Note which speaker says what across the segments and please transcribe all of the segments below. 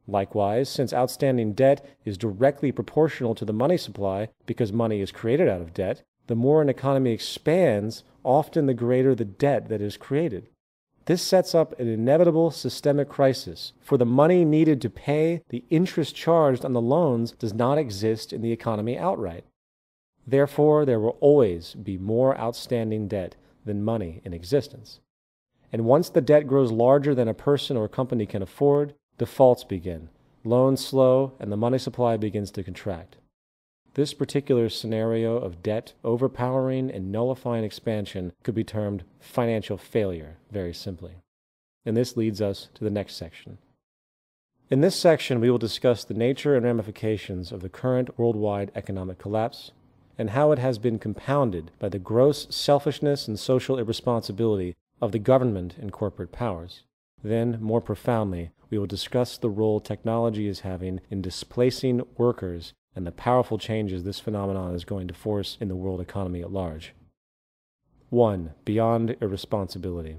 Speaker 1: Likewise, since outstanding debt is directly proportional to the money supply because money is created out of debt, the more an economy expands, often the greater the debt that is created. This sets up an inevitable systemic crisis, for the money needed to pay the interest charged on the loans does not exist in the economy outright. Therefore, there will always be more outstanding debt than money in existence. And once the debt grows larger than a person or company can afford, defaults begin, loans slow, and the money supply begins to contract. This particular scenario of debt overpowering and nullifying expansion could be termed financial failure, very simply. And this leads us to the next section. In this section, we will discuss the nature and ramifications of the current worldwide economic collapse, and how it has been compounded by the gross selfishness and social irresponsibility of the government and corporate powers. Then, more profoundly, we will discuss the role technology is having in displacing workers and the powerful changes this phenomenon is going to force in the world economy at large. 1. Beyond irresponsibility.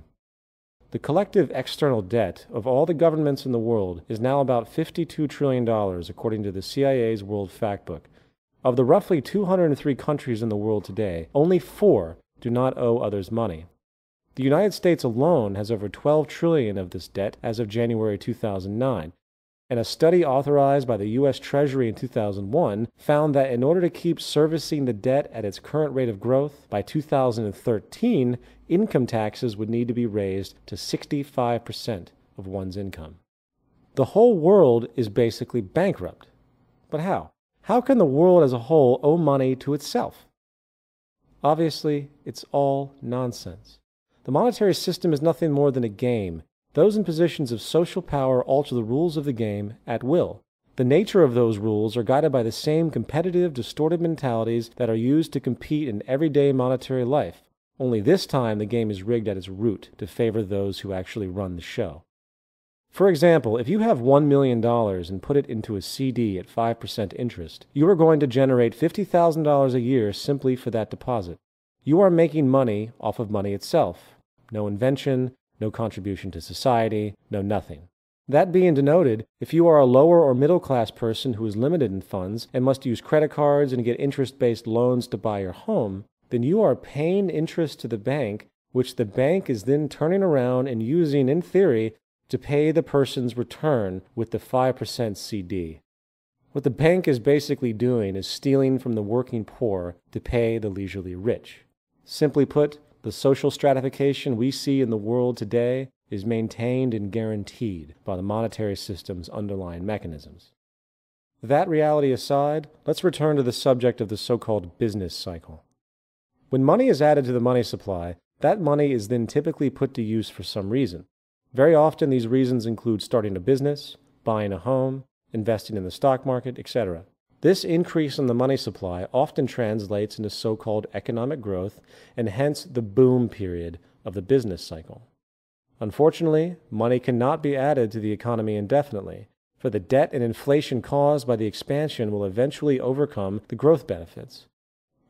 Speaker 1: The collective external debt of all the governments in the world is now about $52 trillion, according to the CIA's World Factbook. Of the roughly 203 countries in the world today, only 4 do not owe others money. The United States alone has over $12 trillion of this debt as of January 2009, and a study authorized by the U.S. Treasury in 2001 found that in order to keep servicing the debt at its current rate of growth, by 2013, income taxes would need to be raised to 65% of one's income. The whole world is basically bankrupt. But how? How can the world as a whole owe money to itself? Obviously, it's all nonsense. The monetary system is nothing more than a game. Those in positions of social power alter the rules of the game at will. The nature of those rules are guided by the same competitive, distorted mentalities that are used to compete in everyday monetary life. Only this time the game is rigged at its root to favor those who actually run the show. For example, if you have $1 million and put it into a CD at 5% interest, you are going to generate $50,000 a year simply for that deposit. You are making money off of money itself. No invention, no contribution to society, no nothing. That being denoted, if you are a lower or middle class person who is limited in funds and must use credit cards and get interest-based loans to buy your home, then you are paying interest to the bank, which the bank is then turning around and using, in theory, to pay the person's return with the 5% CD. What the bank is basically doing is stealing from the working poor to pay the leisurely rich. Simply put, the social stratification we see in the world today is maintained and guaranteed by the monetary system's underlying mechanisms. That reality aside, let's return to the subject of the so-called business cycle. When money is added to the money supply, that money is then typically put to use for some reason. Very often these reasons include starting a business, buying a home, investing in the stock market, etc. This increase in the money supply often translates into so-called economic growth and hence the boom period of the business cycle. Unfortunately, money cannot be added to the economy indefinitely, for the debt and inflation caused by the expansion will eventually overcome the growth benefits.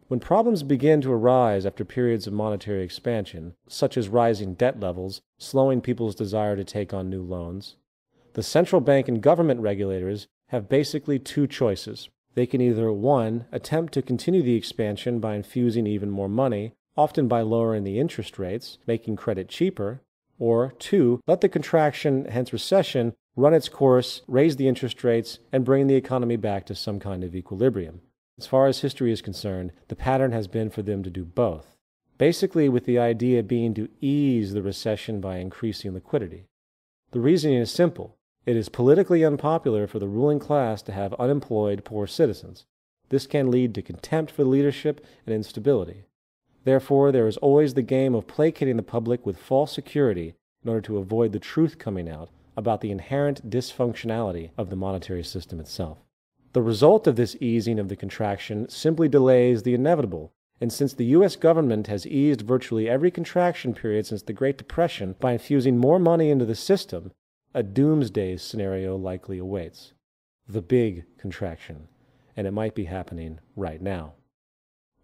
Speaker 1: When problems begin to arise after periods of monetary expansion, such as rising debt levels, slowing people's desire to take on new loans, the central bank and government regulators have basically 2 choices. They can either 1. Attempt to continue the expansion by infusing even more money, often by lowering the interest rates, making credit cheaper, or 2. Let the contraction, hence recession, run its course, raise the interest rates, and bring the economy back to some kind of equilibrium. As far as history is concerned, the pattern has been for them to do both, basically with the idea being to ease the recession by increasing liquidity. The reasoning is simple. It is politically unpopular for the ruling class to have unemployed, poor citizens. This can lead to contempt for leadership and instability. Therefore, there is always the game of placating the public with false security in order to avoid the truth coming out about the inherent dysfunctionality of the monetary system itself. The result of this easing of the contraction simply delays the inevitable, and since the U.S. government has eased virtually every contraction period since the Great Depression by infusing more money into the system, a doomsday scenario likely awaits. The big contraction, and it might be happening right now.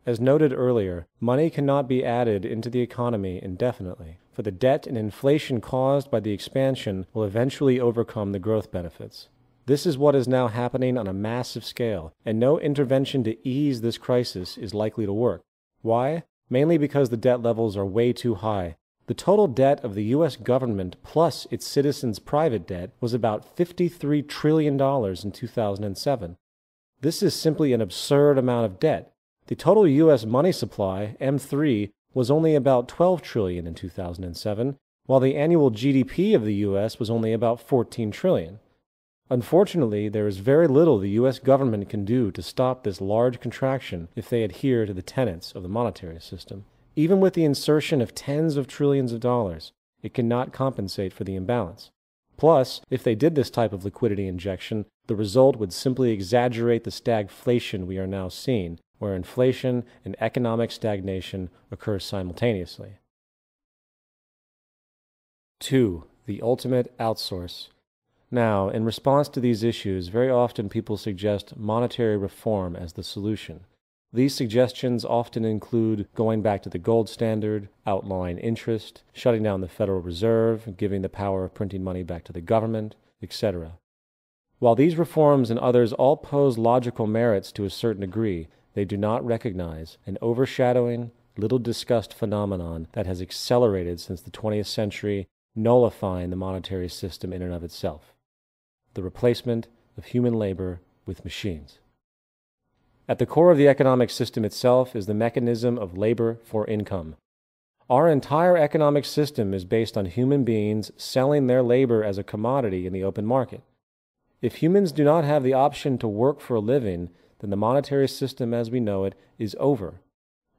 Speaker 1: As noted earlier, money cannot be added into the economy indefinitely, for the debt and inflation caused by the expansion will eventually overcome the growth benefits. This is what is now happening on a massive scale, and no intervention to ease this crisis is likely to work. Why? Mainly because the debt levels are way too high. The total debt of the U.S. government plus its citizens' private debt was about $53 trillion in 2007. This is simply an absurd amount of debt. The total U.S. money supply, M3, was only about $12 trillion in 2007, while the annual GDP of the U.S. was only about $14 trillion. Unfortunately, there is very little the U.S. government can do to stop this large contraction if they adhere to the tenets of the monetary system. Even with the insertion of tens of trillions of dollars, it cannot compensate for the imbalance. Plus, if they did this type of liquidity injection, the result would simply exaggerate the stagflation we are now seeing, where inflation and economic stagnation occur simultaneously. 2. The ultimate outsource. Now, in response to these issues, very often people suggest monetary reform as the solution. These suggestions often include going back to the gold standard, outlawing interest, shutting down the Federal Reserve, giving the power of printing money back to the government, etc. While these reforms and others all pose logical merits to a certain degree, they do not recognize an overshadowing, little discussed phenomenon that has accelerated since the 20th century, nullifying the monetary system in and of itself: the replacement of human labor with machines. At the core of the economic system itself is the mechanism of labor for income. Our entire economic system is based on human beings selling their labor as a commodity in the open market. If humans do not have the option to work for a living, then the monetary system as we know it is over.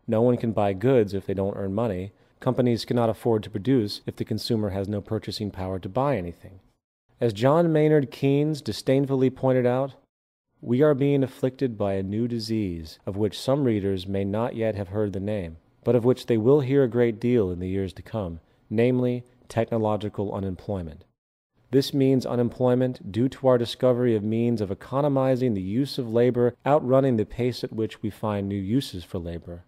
Speaker 1: No one can buy goods if they don't earn money. Companies cannot afford to produce if the consumer has no purchasing power to buy anything. As John Maynard Keynes disdainfully pointed out, we are being afflicted by a new disease, of which some readers may not yet have heard the name, but of which they will hear a great deal in the years to come, namely technological unemployment. This means unemployment due to our discovery of means of economizing the use of labor outrunning the pace at which we find new uses for labor.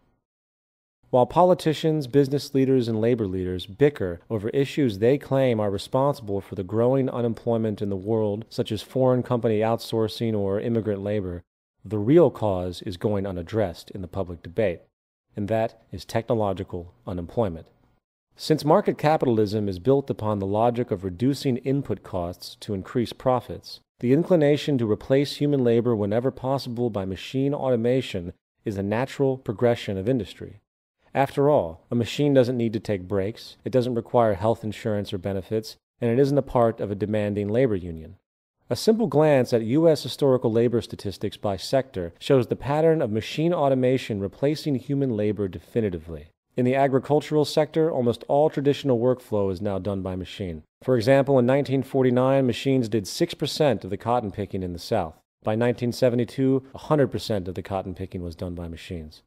Speaker 1: While politicians, business leaders, and labor leaders bicker over issues they claim are responsible for the growing unemployment in the world, such as foreign company outsourcing or immigrant labor, the real cause is going unaddressed in the public debate, and that is technological unemployment. Since market capitalism is built upon the logic of reducing input costs to increase profits, the inclination to replace human labor whenever possible by machine automation is a natural progression of industry. After all, a machine doesn't need to take breaks, it doesn't require health insurance or benefits, and it isn't a part of a demanding labor union. A simple glance at U.S. historical labor statistics by sector shows the pattern of machine automation replacing human labor definitively. In the agricultural sector, almost all traditional workflow is now done by machine. For example, in 1949, machines did 6% of the cotton picking in the South. By 1972, 100% of the cotton picking was done by machines.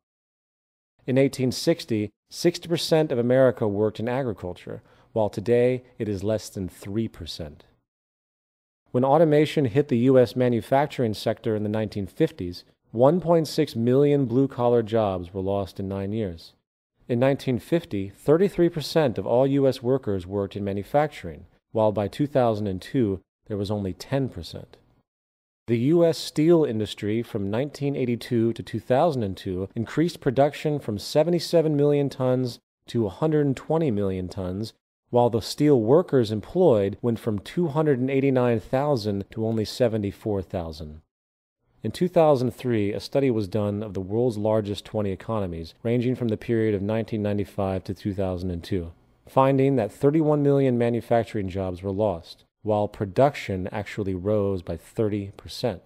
Speaker 1: In 1860, 60% of America worked in agriculture, while today it is less than 3%. When automation hit the U.S. manufacturing sector in the 1950s, 1.6 million blue-collar jobs were lost in 9 years. In 1950, 33% of all U.S. workers worked in manufacturing, while by 2002 there was only 10%. The U.S. steel industry from 1982 to 2002 increased production from 77 million tons to 120 million tons, while the steel workers employed went from 289,000 to only 74,000. In 2003, a study was done of the world's largest 20 economies, ranging from the period of 1995 to 2002, finding that 31 million manufacturing jobs were lost, while production actually rose by 30%.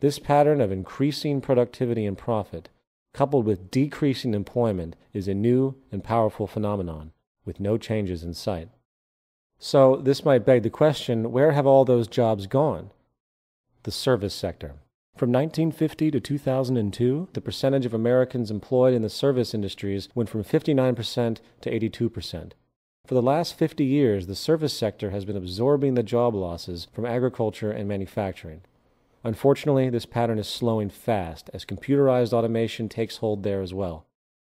Speaker 1: This pattern of increasing productivity and profit, coupled with decreasing employment, is a new and powerful phenomenon, with no changes in sight. So, this might beg the question, where have all those jobs gone? The service sector. From 1950 to 2002, the percentage of Americans employed in the service industries went from 59% to 82%. For the last 50 years, the service sector has been absorbing the job losses from agriculture and manufacturing. Unfortunately, this pattern is slowing fast as computerized automation takes hold there as well.